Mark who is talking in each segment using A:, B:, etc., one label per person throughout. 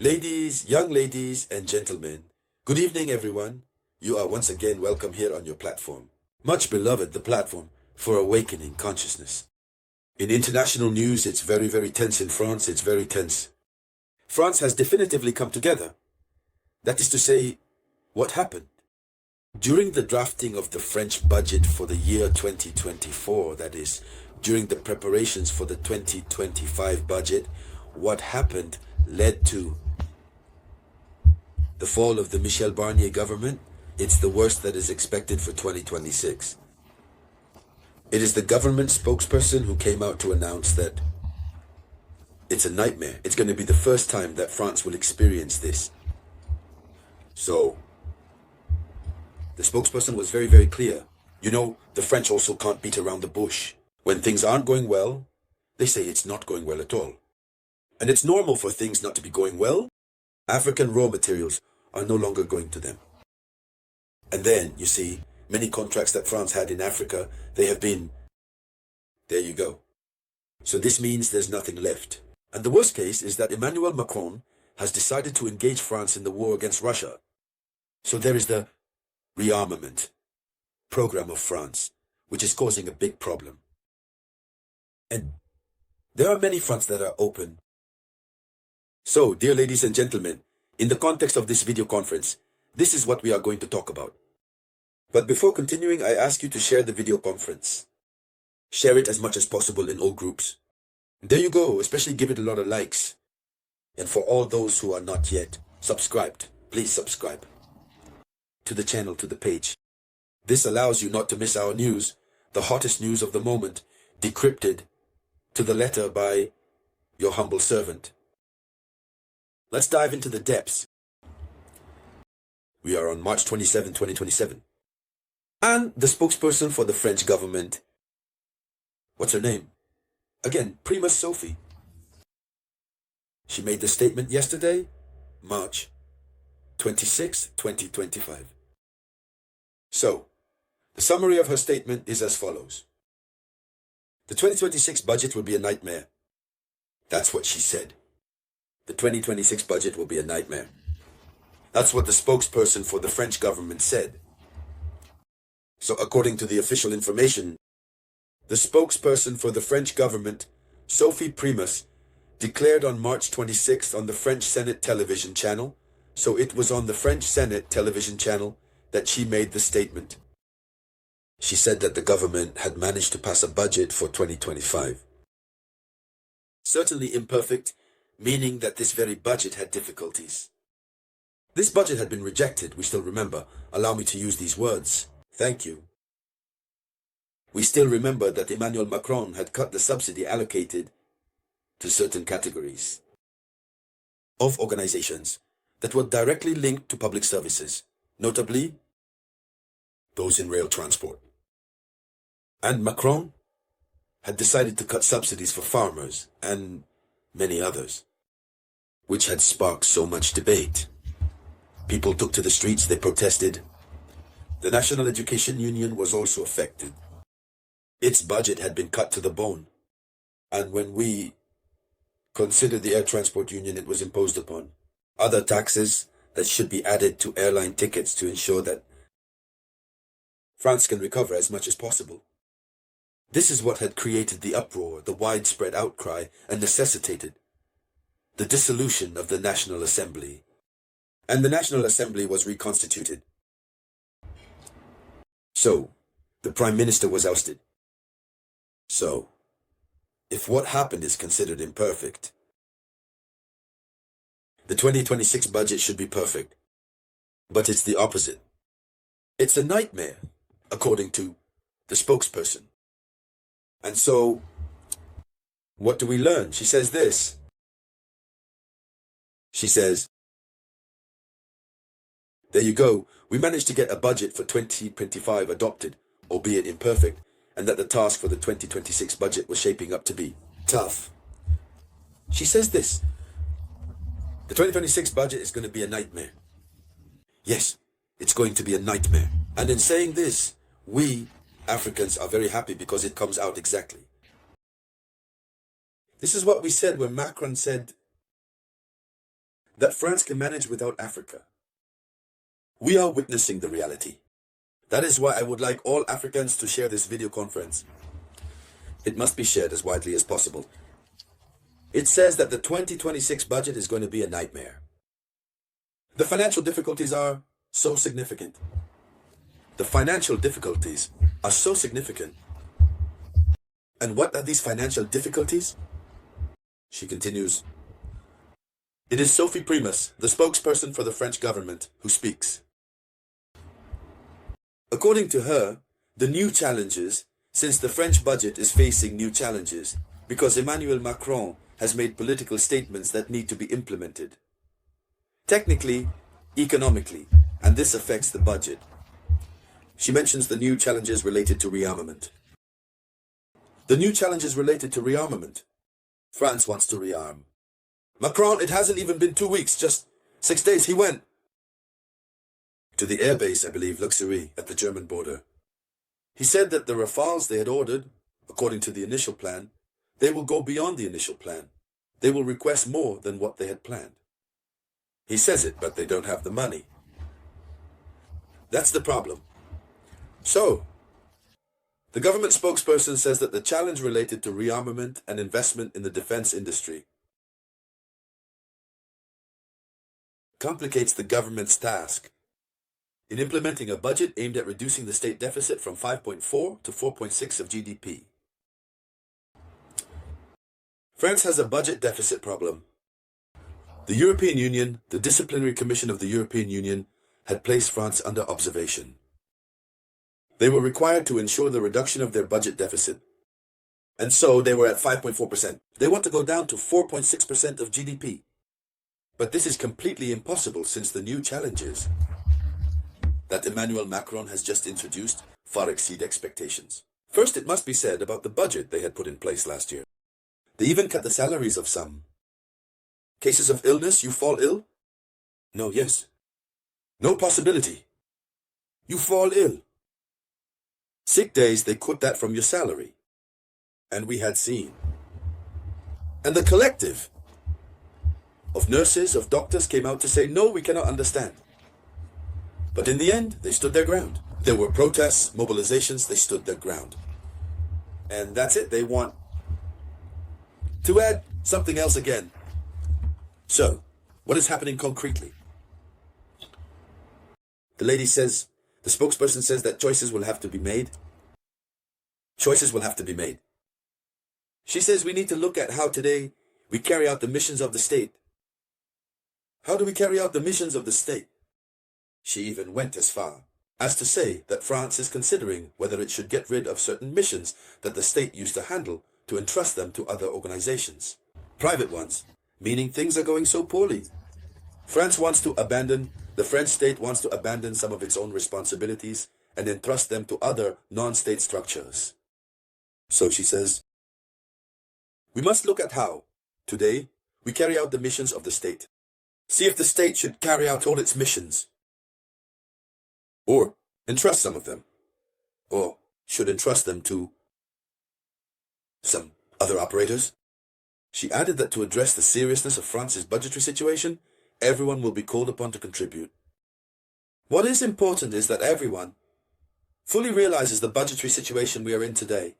A: Young ladies and gentlemen, good evening everyone. You are once again welcome here on your platform. Much beloved, the platform for awakening consciousness. In international news, it's very tense. In France, it's very tense. France has definitively come together. That is to say, what happened? During the drafting of the French budget for the year 2024, that is, during the preparations for the 2025 budget, what happened led to the fall of the Michel Barnier government. It's the worst that is expected for 2026. It is the government spokesperson who came out to announce that it's a nightmare. It's going to be the first time that France will experience this. So, the spokesperson was very clear. You know, the French also can't beat around the bush. When things aren't going well, they say it's not going well at all. And it's normal for things not to be going well. African raw materials are no longer going to them. And then, you see, many contracts that France had in Africa, they have been, there you go. So this means there's nothing left. And the worst case is that Emmanuel Macron has decided to engage France in the war against Russia. So there is the rearmament program of France, which is causing a big problem. And there are many fronts that are open. So, dear ladies and gentlemen, in the context of this video conference, this is what we are going to talk about. But before continuing, I ask you to share the video conference. Share it as much as possible in all groups. There you go, especially give it a lot of likes. And for all those who are not yet subscribed, please subscribe to the channel, to the page. This allows you not to miss our news, the hottest news of the moment, decrypted to the letter by your humble servant. Let's dive into the depths. We are on March 27, 2027. And the spokesperson for the French government, what's her name? Again, Prima Sophie. She made the statement yesterday, March 26, 2025. So, the summary of her statement is as follows. The 2026 budget will be a nightmare. That's what she said. The 2026 budget will be a nightmare. That's what the spokesperson for the French government said. So according to the official information, the spokesperson for the French government, Sophie Primas, declared on March 26th on the French Senate television channel, so it was on the French Senate television channel that she made the statement. She said that the government had managed to pass a budget for 2025. Certainly imperfect, meaning that this very budget had difficulties. This budget had been rejected, we still remember. Allow me to use these words. Thank you. We still remember that Emmanuel Macron had cut the subsidy allocated to certain categories of organizations that were directly linked to public services, notably those in rail transport. And Macron had decided to cut subsidies for farmers and many others, which had sparked so much debate. People took to the streets, they protested. The National Education Union was also affected. Its budget had been cut to the bone. And when we considered the Air Transport Union, it was imposed upon other taxes that should be added to airline tickets to ensure that France can recover as much as possible. This is what had created the uproar, the widespread outcry, and necessitated the dissolution of the National Assembly. And the National Assembly was reconstituted. So, the Prime Minister was ousted. So, if what happened is considered imperfect, the 2026 budget should be perfect. But it's the opposite. It's a nightmare, according to the spokesperson. And so, what do we learn? She says this. She says, there you go, we managed to get a budget for 2025 adopted, albeit imperfect, and that the task for the 2026 budget was shaping up to be tough. She says this, the 2026 budget is going to be a nightmare. Yes, it's going to be a nightmare. And in saying this, we Africans are very happy because it comes out exactly. This is what we said when Macron said that France can manage without Africa. We are witnessing the reality. That is why I would like all Africans to share this video conference. It must be shared as widely as possible. It says that the 2026 budget is going to be a nightmare. The financial difficulties are so significant. The financial difficulties are so significant. And what are these financial difficulties? She continues. It is Sophie Primus, the spokesperson for the French government, who speaks. According to her, the new challenges, since the French budget is facing new challenges, because Emmanuel Macron has made political statements that need to be implemented. Technically, economically, and this affects the budget. She mentions the new challenges related to rearmament. The new challenges related to rearmament. France wants to rearm. Macron, it hasn't even been 2 weeks, just 6 days, he went to the airbase, I believe, Luxury, at the German border. He said that the Rafales they had ordered, according to the initial plan, they will go beyond the initial plan. They will request more than what they had planned. He says it, but they don't have the money. That's the problem. So, the government spokesperson says that the challenge related to rearmament and investment in the defense industry complicates the government's task in implementing a budget aimed at reducing the state deficit from 5.4 to 4.6 of GDP. France has a budget deficit problem. The European Union, the Disciplinary Commission of the European Union, had placed France under observation. They were required to ensure the reduction of their budget deficit. And so they were at 5.4%. They want to go down to 4.6% of GDP. But this is completely impossible since the new challenges that Emmanuel Macron has just introduced far exceed expectations. First, it must be said about the budget they had put in place last year. They even cut the salaries of some. Cases of illness, you fall ill? No, yes. No possibility. You fall ill. Sick days, they cut that from your salary. And we had seen. And the collective of nurses, of doctors came out to say, no, we cannot understand. But in the end, they stood their ground. There were protests, mobilizations, they stood their ground. And that's it, they want to add something else again. So, what is happening concretely? The lady says, the spokesperson says that choices will have to be made. Choices will have to be made. She says we need to look at how today we carry out the missions of the state. How do we carry out the missions of the state? She even went as far as to say that France is considering whether it should get rid of certain missions that the state used to handle to entrust them to other organizations. Private ones, meaning things are going so poorly. The French state wants to abandon some of its own responsibilities and entrust them to other non-state structures. So she says, we must look at how, today, we carry out the missions of the state. See if the state should carry out all its missions. Or entrust some of them. Or should entrust them to some other operators. She added that to address the seriousness of France's budgetary situation, everyone will be called upon to contribute. What is important is that everyone fully realizes the budgetary situation we are in today,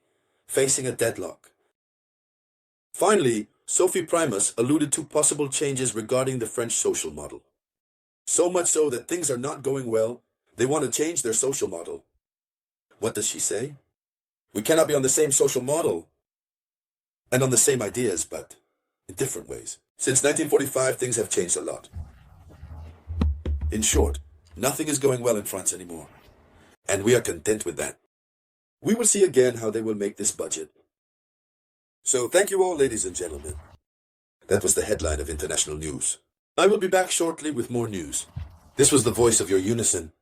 A: facing a deadlock. Finally, Sophie Primus alluded to possible changes regarding the French social model. So much so that things are not going well, they want to change their social model. What does she say? We cannot be on the same social model and on the same ideas, but in different ways. Since 1945, things have changed a lot. In short, nothing is going well in France anymore, and we are content with that. We will see again how they will make this budget. So thank you all, ladies and gentlemen. That was the headline of international news. I will be back shortly with more news. This was the voice of your unison.